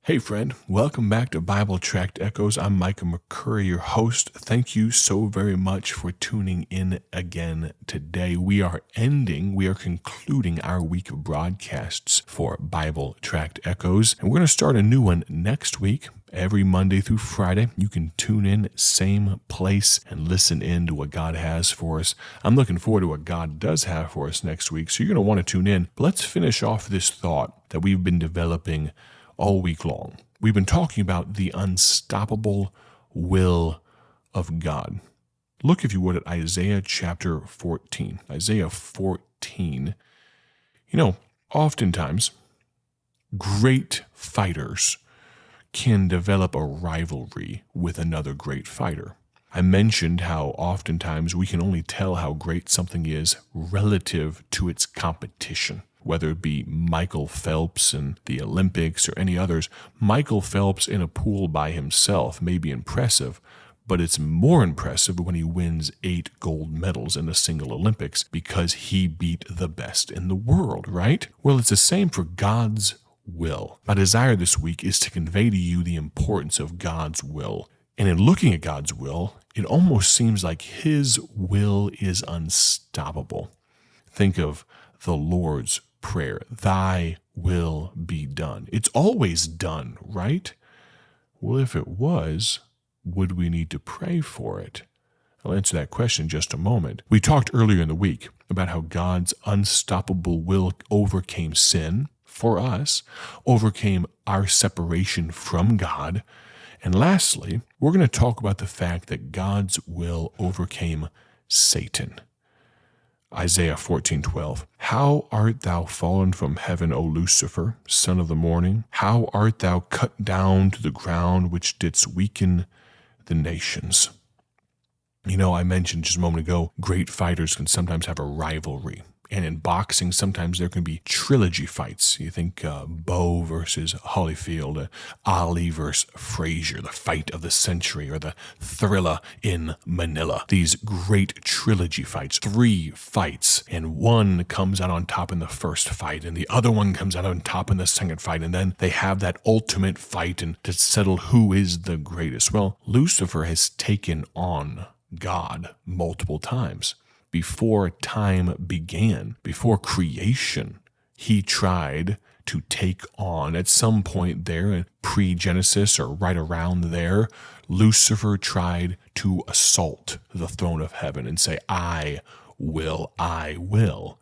Hey friend, welcome back to Bible Tract Echoes. I'm Micah McCurry, your host. Thank you so very much for tuning in again today. We are concluding our week of broadcasts for Bible Tract Echoes, and we're going to start a new one next week. Every Monday through Friday, you can tune in, same place, and listen in to what God has for us. I'm looking forward to what God does have for us next week, so you're going to want to tune in. But let's finish off this thought that we've been developing all week long. We've been talking about the unstoppable will of God. Look, if you would, at Isaiah chapter 14. Isaiah 14. Oftentimes, great fighters can develop a rivalry with another great fighter. I mentioned how oftentimes we can only tell how great something is relative to its competition. Whether it be Michael Phelps in the Olympics or any others, Michael Phelps in a pool by himself may be impressive, but it's more impressive when he wins 8 gold medals in the single Olympics because he beat the best in the world, right? Well, it's the same for God's will. My desire this week is to convey to you the importance of God's will. And in looking at God's will, it almost seems like His will is unstoppable. Think of the Lord's Prayer, thy will be done. It's always done, right? Well, if it was, would we need to pray for it? I'll answer that question in just a moment. We talked earlier in the week about how God's unstoppable will overcame sin for us, overcame our separation from God. And lastly, we're going to talk about the fact that God's will overcame Satan. Isaiah 14:12. How art thou fallen from heaven, O Lucifer, son of the morning? How art thou cut down to the ground, which didst weaken the nations? I mentioned just a moment ago, great fighters can sometimes have a rivalry. And in boxing, sometimes there can be trilogy fights. You think Bo versus Holyfield, Ali versus Frazier, the fight of the century, or the Thriller in Manila. These great trilogy fights, 3 fights, and one comes out on top in the first fight, and the other one comes out on top in the second fight, and then they have that ultimate fight and to settle who is the greatest. Well, Lucifer has taken on God multiple times. Before time began, before creation, he tried to take on, at some point there, in pre-Genesis or right around there, Lucifer tried to assault the throne of heaven and say, I will. Well,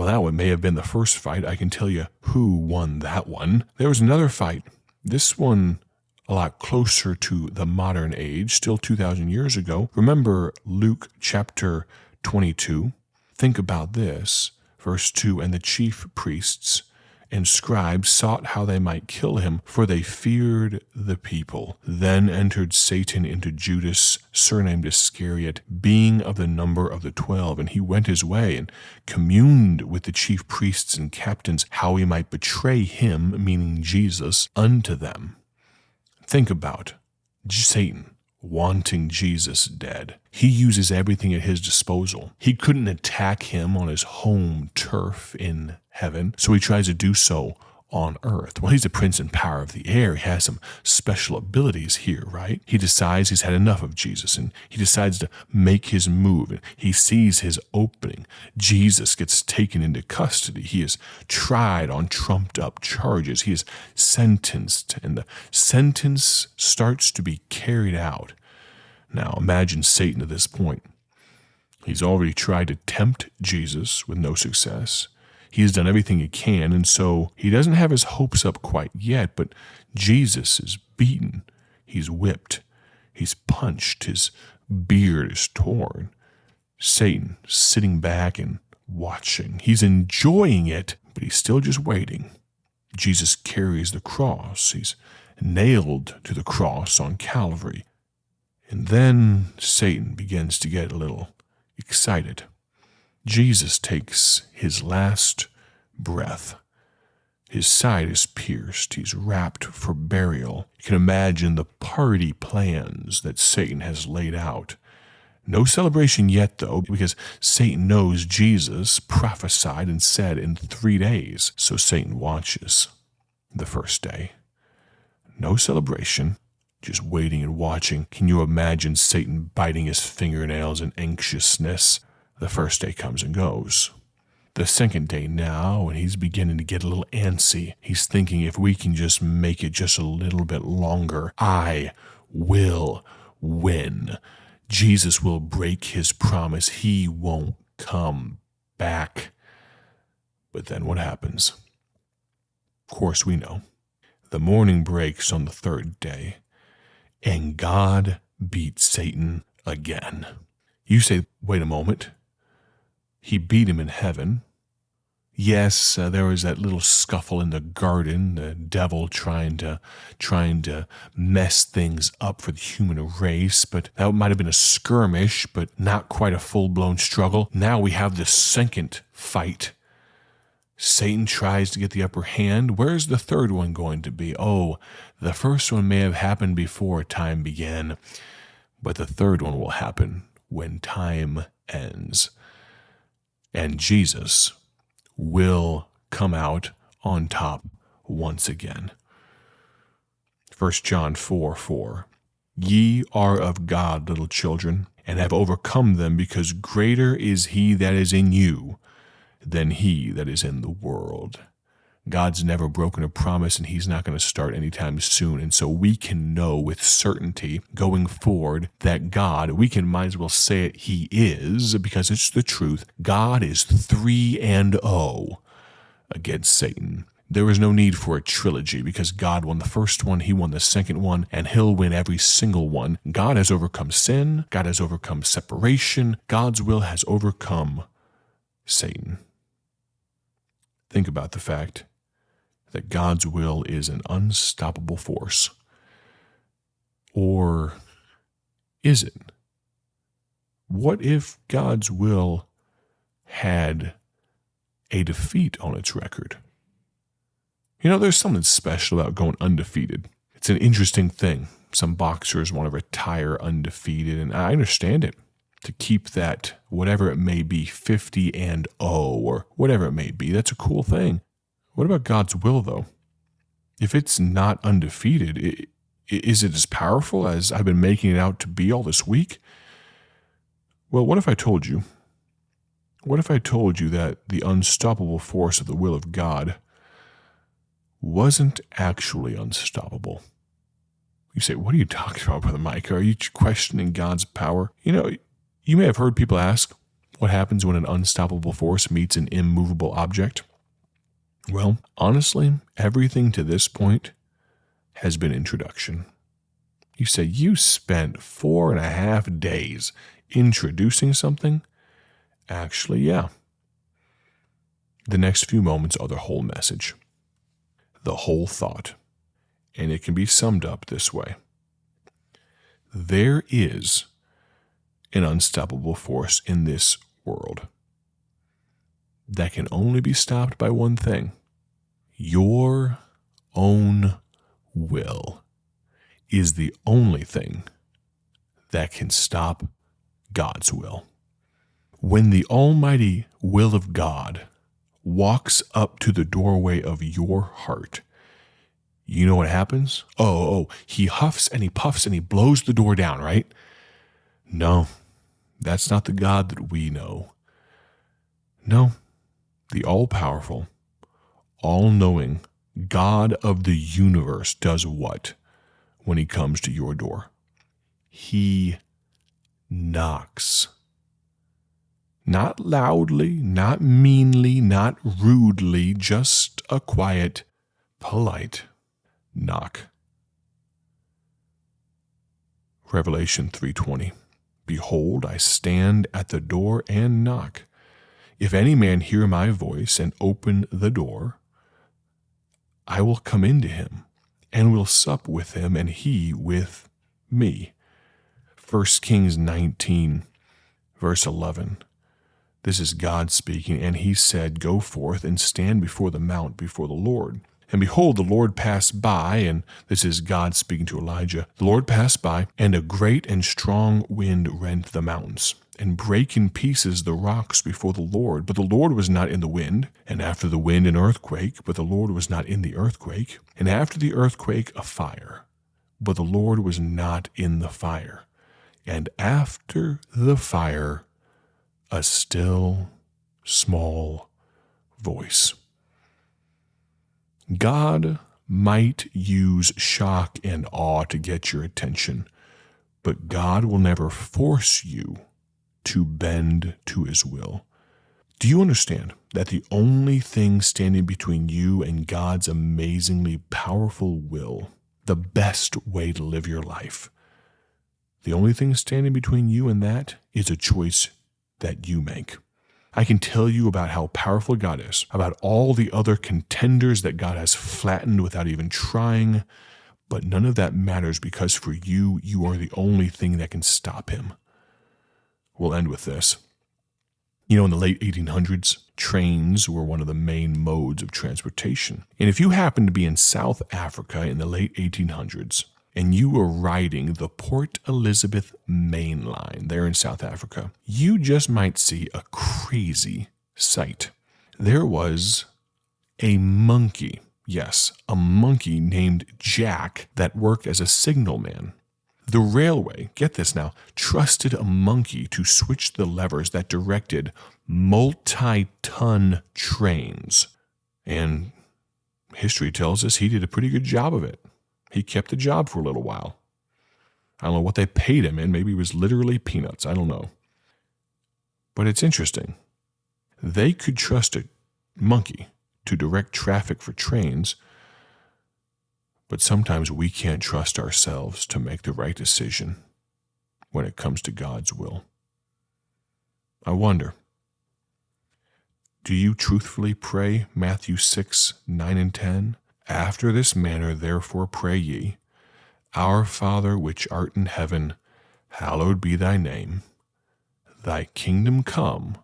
that one may have been the first fight. I can tell you who won that one. There was another fight. This one a lot closer to the modern age, still 2,000 years ago. Remember Luke chapter 22. Think about this. Verse 2, and the chief priests and scribes sought how they might kill him, for they feared the people. Then entered Satan into Judas, surnamed Iscariot, being of the number of the 12. And he went his way and communed with the chief priests and captains how he might betray him, meaning Jesus, unto them. Think about Satan wanting Jesus dead. He uses everything at his disposal. He couldn't attack him on his home turf in heaven, so he tries to do so on earth. Well, he's the prince and power of the air. He has some special abilities here, right? He decides he's had enough of Jesus, and he decides to make his move, and he sees his opening. Jesus gets taken into custody. He is tried on trumped-up charges. He is sentenced, and the sentence starts to be carried out. Now, imagine Satan at this point. He's already tried to tempt Jesus with no success. He's done everything he can, and so he doesn't have his hopes up quite yet, but Jesus is beaten. He's whipped. He's punched. His beard is torn. Satan sitting back and watching. He's enjoying it, but he's still just waiting. Jesus carries the cross. He's nailed to the cross on Calvary. And then Satan begins to get a little excited. Jesus takes his last breath. His side is pierced. He's wrapped for burial. You can imagine the party plans that Satan has laid out. No celebration yet, though, because Satan knows Jesus prophesied and said in 3 days. So Satan watches the first day. No celebration, just waiting and watching. Can you imagine Satan biting his fingernails in anxiousness? The first day comes and goes. The second day now, and he's beginning to get a little antsy. He's thinking, if we can just make it just a little bit longer, I will win. Jesus will break his promise. He won't come back. But then what happens? Of course, we know. The morning breaks on the third day, and God beat Satan again. You say, wait a moment. He beat him in heaven. Yes, there was that little scuffle in the garden, the devil trying to mess things up for the human race, but that might have been a skirmish, but not quite a full-blown struggle. Now we have the second fight. Satan tries to get the upper hand. Where's the third one going to be? Oh, the first one may have happened before time began, but the third one will happen when time ends. And Jesus will come out on top once again. 1 John 4:4. Ye are of God, little children, and have overcome them, because greater is he that is in you than he that is in the world. God's never broken a promise, and he's not going to start anytime soon. And so we can know with certainty going forward that God, we can might as well say it, he is, because it's the truth. God is 3-0 against Satan. There is no need for a trilogy, because God won the first one, he won the second one, and he'll win every single one. God has overcome sin. God has overcome separation. God's will has overcome Satan. Think about the fact that God's will is an unstoppable force. Or is it? What if God's will had a defeat on its record? You know, there's something special about going undefeated. It's an interesting thing. Some boxers want to retire undefeated, and I understand it. To keep that, whatever it may be, 50-0 or whatever it may be, that's a cool thing. What about God's will, though? If it's not undefeated, is it as powerful as I've been making it out to be all this week? Well, what if I told you? What if I told you that the unstoppable force of the will of God wasn't actually unstoppable? You say, what are you talking about, Brother Mike? Are you questioning God's power? You know, you may have heard people ask, what happens when an unstoppable force meets an immovable object? Well, honestly, everything to this point has been introduction. You say, you spent 4.5 days introducing something? Actually, yeah. The next few moments are the whole message, the whole thought, and it can be summed up this way. There is an unstoppable force in this world that can only be stopped by one thing. Your own will is the only thing that can stop God's will. When the almighty will of God walks up to the doorway of your heart, you know what happens? He huffs and he puffs and he blows the door down, right? No, that's not the God that we know. No, the all-powerful, all-knowing God of the universe does what when he comes to your door? He knocks. Not loudly, not meanly, not rudely, just a quiet, polite knock. Revelation 3:20. Behold, I stand at the door and knock. If any man hear my voice and open the door, I will come into him and will sup with him and he with me. 1 Kings 19, verse 11. This is God speaking, and he said, Go forth and stand before the mount before the Lord. And behold, the Lord passed by, and this is God speaking to Elijah. The Lord passed by, and a great and strong wind rent the mountains. and break in pieces the rocks before the Lord. But the Lord was not in the wind, and after the wind an earthquake, but the Lord was not in the earthquake, and after the earthquake a fire, but the Lord was not in the fire, and after the fire a still small voice. God might use shock and awe to get your attention, but God will never force you to bend to his will. Do you understand that the only thing standing between you and God's amazingly powerful will, the best way to live your life, the only thing standing between you and that is a choice that you make? I can tell you about how powerful God is, about all the other contenders that God has flattened without even trying, but none of that matters because for you, you are the only thing that can stop him. We'll end with this. You know, in the late 1800s, trains were one of the main modes of transportation. And if you happened to be in South Africa in the late 1800s, and you were riding the Port Elizabeth main line there in South Africa, you just might see a crazy sight. There was a monkey, yes, a monkey named Jack that worked as a signalman. The railway, get this now, trusted a monkey to switch the levers that directed multi-ton trains. And history tells us he did a pretty good job of it. He kept the job for a little while. I don't know what they paid him in. Maybe it was literally peanuts. I don't know. But it's interesting. They could trust a monkey to direct traffic for trains, but sometimes we can't trust ourselves to make the right decision when it comes to God's will. I wonder, do you truthfully pray Matthew 6, 9 and 10? After this manner, therefore, pray ye, Our Father which art in heaven, hallowed be thy name. Thy kingdom come,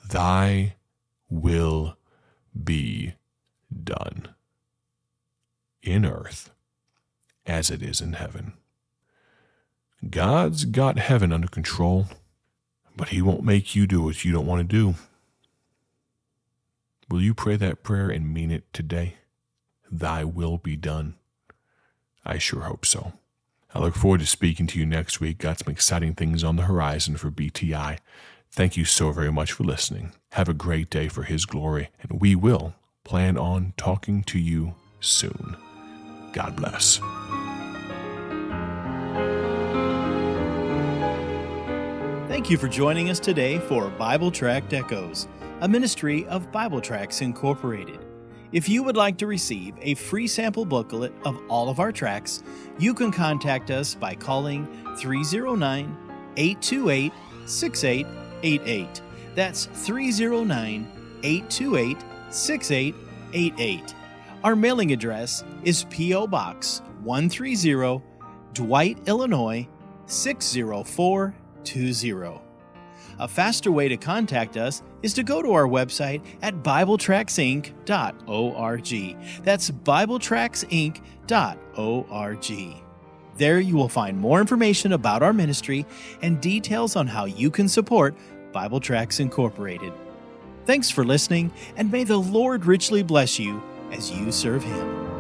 thy will be done, in earth as it is in heaven. God's got heaven under control, but he won't make you do what you don't want to do. Will you pray that prayer and mean it today? Thy will be done. I sure hope so. I look forward to speaking to you next week. Got some exciting things on the horizon for BTI. Thank you so very much for listening. Have a great day for his glory, and we will plan on talking to you soon. God bless. Thank you for joining us today for Bible Tract Echoes, a ministry of Bible Tracts Incorporated. If you would like to receive a free sample booklet of all of our tracts, you can contact us by calling 309-828-6888. That's 309-828-6888. Our mailing address is P.O. Box 130, Dwight, Illinois 60420. A faster way to contact us is to go to our website at BibleTractsInc.org. That's BibleTractsInc.org. There you will find more information about our ministry and details on how you can support Bible Tracts Incorporated. Thanks for listening, and may the Lord richly bless you as you serve Him.